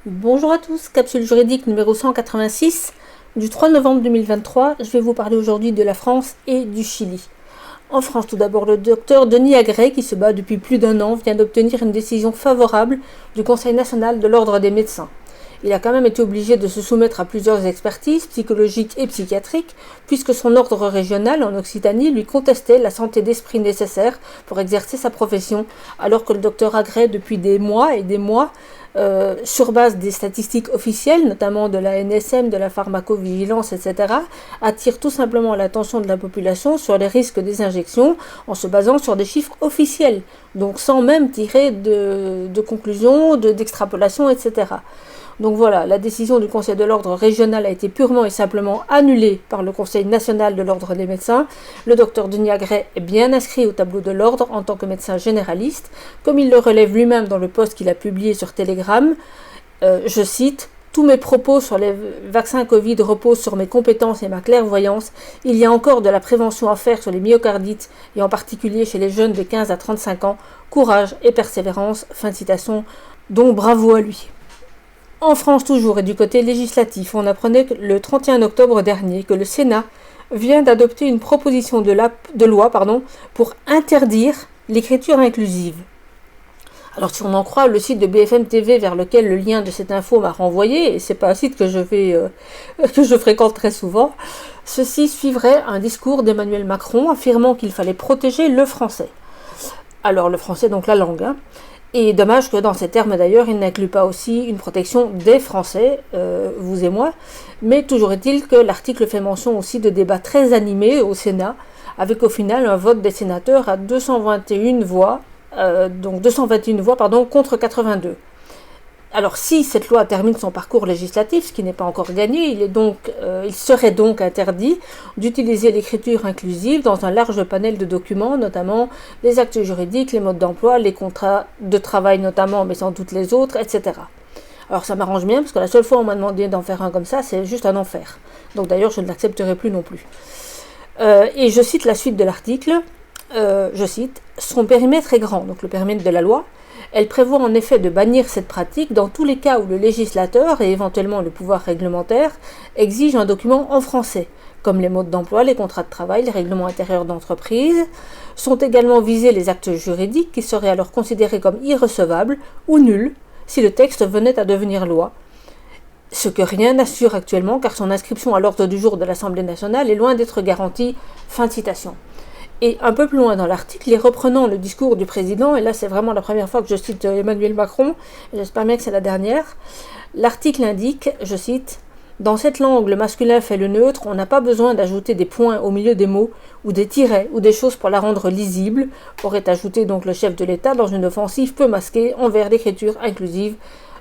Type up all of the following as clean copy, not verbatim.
Bonjour à tous, capsule juridique numéro 186 du 3 novembre 2023. Je vais vous parler aujourd'hui de la France et du Chili. En France, tout d'abord, le docteur Denis Agré, qui se bat depuis plus d'un an, vient d'obtenir une décision favorable du Conseil national de l'ordre des médecins. Il a quand même été obligé de se soumettre à plusieurs expertises psychologiques et psychiatriques, puisque son ordre régional en Occitanie lui contestait la santé d'esprit nécessaire pour exercer sa profession, alors que le docteur Agré, depuis des mois et des mois, sur base des statistiques officielles, notamment de la NSM, de la pharmacovigilance, etc., attire tout simplement l'attention de la population sur les risques des injections en se basant sur des chiffres officiels, donc sans même tirer de conclusions, d'extrapolation, etc. Donc voilà, la décision du Conseil de l'ordre régional a été purement et simplement annulée par le Conseil national de l'ordre des médecins. Le docteur Denis Agré est bien inscrit au tableau de l'ordre en tant que médecin généraliste, comme il le relève lui-même dans le post qu'il a publié sur Telegram. Je cite: « Tous mes propos sur les vaccins Covid reposent sur mes compétences et ma clairvoyance. Il y a encore de la prévention à faire sur les myocardites, et en particulier chez les jeunes de 15 à 35 ans. Courage et persévérance. » Fin de citation. Donc bravo à lui. En France toujours et du côté législatif, on apprenait le 31 octobre dernier que le Sénat vient d'adopter une proposition de loi pour interdire l'écriture inclusive. Alors si on en croit le site de BFM TV vers lequel le lien de cette info m'a renvoyé, et c'est pas un site que je fréquente très souvent, ceci suivrait un discours d'Emmanuel Macron affirmant qu'il fallait protéger le français. Alors le français, donc la langue, Et dommage que dans ces termes d'ailleurs, il n'inclut pas aussi une protection des Français, vous et moi. Mais toujours est-il que l'article fait mention aussi de débats très animés au Sénat, avec au final un vote des sénateurs à 221 voix, contre 82. Alors si cette loi termine son parcours législatif, ce qui n'est pas encore gagné, il serait donc interdit d'utiliser l'écriture inclusive dans un large panel de documents, notamment les actes juridiques, les modes d'emploi, les contrats de travail notamment, mais sans doute les autres, etc. Alors ça m'arrange bien, parce que la seule fois où on m'a demandé d'en faire un comme ça, c'est juste un enfer. Donc d'ailleurs, je ne l'accepterai plus non plus. Et je cite la suite de l'article, je cite: « Son périmètre est grand », donc le périmètre de la loi. Elle prévoit en effet de bannir cette pratique dans tous les cas où le législateur et éventuellement le pouvoir réglementaire exige un document en français, comme les modes d'emploi, les contrats de travail, les règlements intérieurs d'entreprise. Sont également visés les actes juridiques qui seraient alors considérés comme irrecevables ou nuls si le texte venait à devenir loi, ce que rien n'assure actuellement car son inscription à l'ordre du jour de l'Assemblée nationale est loin d'être garantie. Fin de citation. Et un peu plus loin dans l'article, et reprenant le discours du président, et là c'est vraiment la première fois que je cite Emmanuel Macron, j'espère bien que c'est la dernière, l'article indique, je cite: « Dans cette langue, le masculin fait le neutre, on n'a pas besoin d'ajouter des points au milieu des mots, ou des tirets, ou des choses pour la rendre lisible », aurait ajouté donc le chef de l'État dans une offensive peu masquée envers l'écriture inclusive.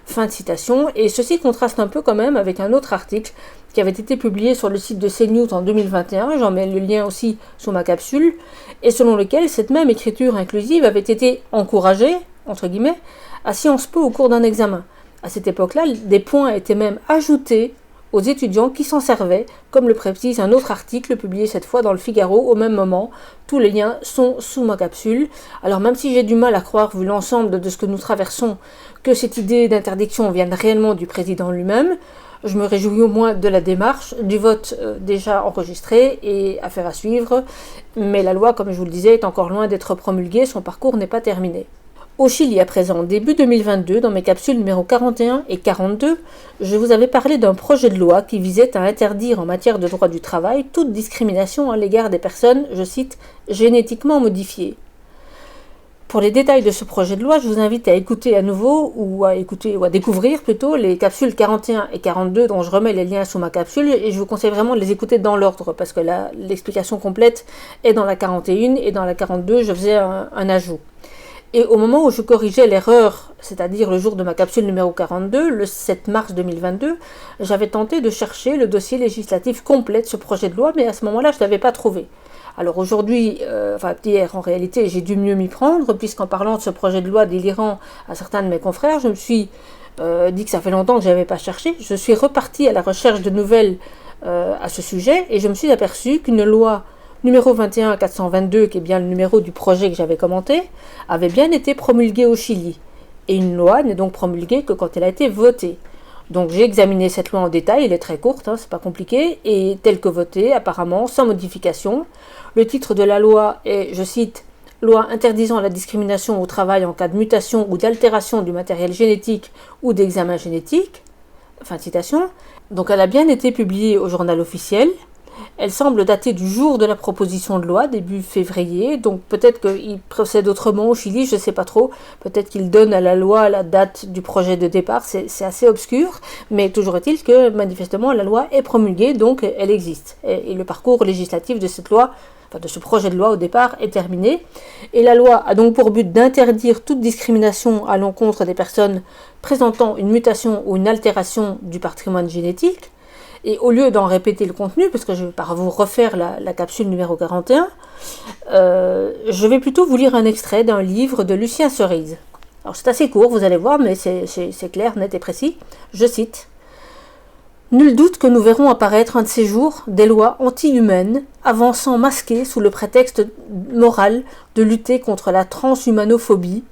Fin de citation, et ceci contraste un peu quand même avec un autre article qui avait été publié sur le site de CNews en 2021, j'en mets le lien aussi sous ma capsule, et selon lequel cette même écriture inclusive avait été encouragée, entre guillemets, à Sciences Po au cours d'un examen. À cette époque-là, des points étaient même ajoutés aux étudiants qui s'en servaient, comme le précise un autre article publié cette fois dans le Figaro au même moment. Tous les liens sont sous ma capsule. Alors même si j'ai du mal à croire, vu l'ensemble de ce que nous traversons, que cette idée d'interdiction vienne réellement du président lui-même, je me réjouis au moins de la démarche, du vote déjà enregistré et affaire à suivre. Mais la loi, comme je vous le disais, est encore loin d'être promulguée, son parcours n'est pas terminé. Au Chili à présent, début 2022, dans mes capsules numéro 41 et 42, je vous avais parlé d'un projet de loi qui visait à interdire en matière de droit du travail toute discrimination à l'égard des personnes, je cite, génétiquement modifiées. Pour les détails de ce projet de loi, je vous invite à écouter à nouveau ou à découvrir plutôt les capsules 41 et 42 dont je remets les liens sous ma capsule, et je vous conseille vraiment de les écouter dans l'ordre parce que l'explication complète est dans la 41 et dans la 42 je faisais un ajout. Et au moment où je corrigeais l'erreur, c'est-à-dire le jour de ma capsule numéro 42, le 7 mars 2022, j'avais tenté de chercher le dossier législatif complet de ce projet de loi, mais à ce moment-là, je ne l'avais pas trouvé. Alors aujourd'hui, hier en réalité, j'ai dû mieux m'y prendre, puisqu'en parlant de ce projet de loi délirant à certains de mes confrères, je me suis dit que ça fait longtemps que je n'avais pas cherché. Je suis repartie à la recherche de nouvelles à ce sujet, et je me suis aperçue qu'une loi numéro 21-422, qui est bien le numéro du projet que j'avais commenté, avait bien été promulguée au Chili. Et une loi n'est donc promulguée que quand elle a été votée. Donc j'ai examiné cette loi en détail, elle est très courte, c'est pas compliqué, et telle que votée, apparemment, sans modification. Le titre de la loi est, je cite, « Loi interdisant la discrimination au travail en cas de mutation ou d'altération du matériel génétique ou d'examen génétique ». Fin de citation. Donc elle a bien été publiée au journal officiel. Elle semble dater du jour de la proposition de loi, début février, donc peut-être qu'il procède autrement au Chili, je ne sais pas trop, peut-être qu'il donne à la loi la date du projet de départ, c'est assez obscur, mais toujours est-il que manifestement la loi est promulguée, donc elle existe. Et le parcours législatif de cette loi, de ce projet de loi au départ, est terminé. Et la loi a donc pour but d'interdire toute discrimination à l'encontre des personnes présentant une mutation ou une altération du patrimoine génétique. Et au lieu d'en répéter le contenu, parce que je vais pas vous refaire la capsule numéro 41, je vais plutôt vous lire un extrait d'un livre de Lucien Cerise. Alors c'est assez court, vous allez voir, mais c'est clair, net et précis. Je cite. « Nul doute que nous verrons apparaître un de ces jours des lois anti-humaines, avançant masquées sous le prétexte moral de lutter contre la transhumanophobie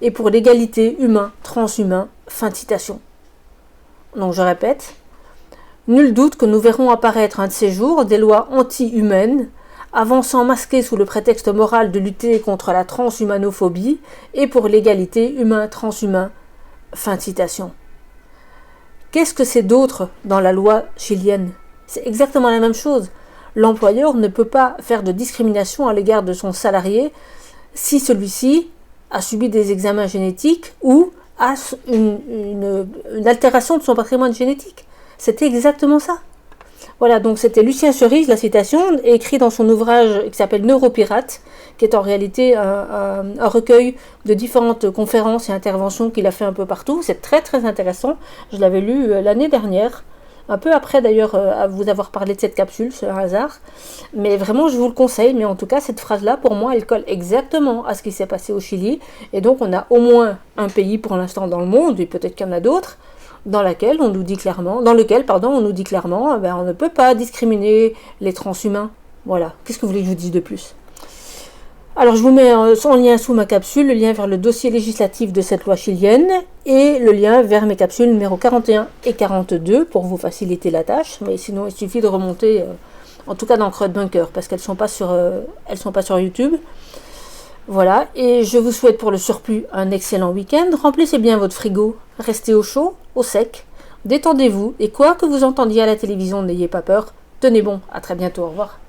et pour l'égalité humain-transhumain. » Fin de citation. Donc je répète. Nul doute que nous verrons apparaître un de ces jours des lois anti-humaines, avançant masquées sous le prétexte moral de lutter contre la transhumanophobie et pour l'égalité humain-transhumain. Fin de citation. Qu'est-ce que c'est d'autre dans la loi chilienne? C'est exactement la même chose. L'employeur ne peut pas faire de discrimination à l'égard de son salarié si celui-ci a subi des examens génétiques ou a une altération de son patrimoine génétique. C'était exactement ça. Voilà, donc c'était Lucien Cerise, la citation, écrit dans son ouvrage qui s'appelle Neuropirate, qui est en réalité un recueil de différentes conférences et interventions qu'il a fait un peu partout. C'est très très intéressant. Je l'avais lu l'année dernière, un peu après d'ailleurs à vous avoir parlé de cette capsule, c'est un hasard. Mais vraiment, je vous le conseille. Mais en tout cas, cette phrase-là, pour moi, elle colle exactement à ce qui s'est passé au Chili. Et donc, on a au moins un pays pour l'instant dans le monde, et peut-être qu'il y en a d'autres, dans lequel on nous dit clairement, on ne peut pas discriminer les transhumains. Voilà. Qu'est-ce que vous voulez que je vous dise de plus? Alors, je vous mets en lien sous ma capsule, le lien vers le dossier législatif de cette loi chilienne et le lien vers mes capsules numéro 41 et 42 pour vous faciliter la tâche. Mais sinon, il suffit de remonter, en tout cas dans Creux de Bunker, parce qu'elles sont pas sur YouTube. Voilà, et je vous souhaite pour le surplus un excellent week-end. Remplissez bien votre frigo, restez au chaud, au sec, détendez-vous, et quoi que vous entendiez à la télévision, n'ayez pas peur. Tenez bon, à très bientôt, au revoir.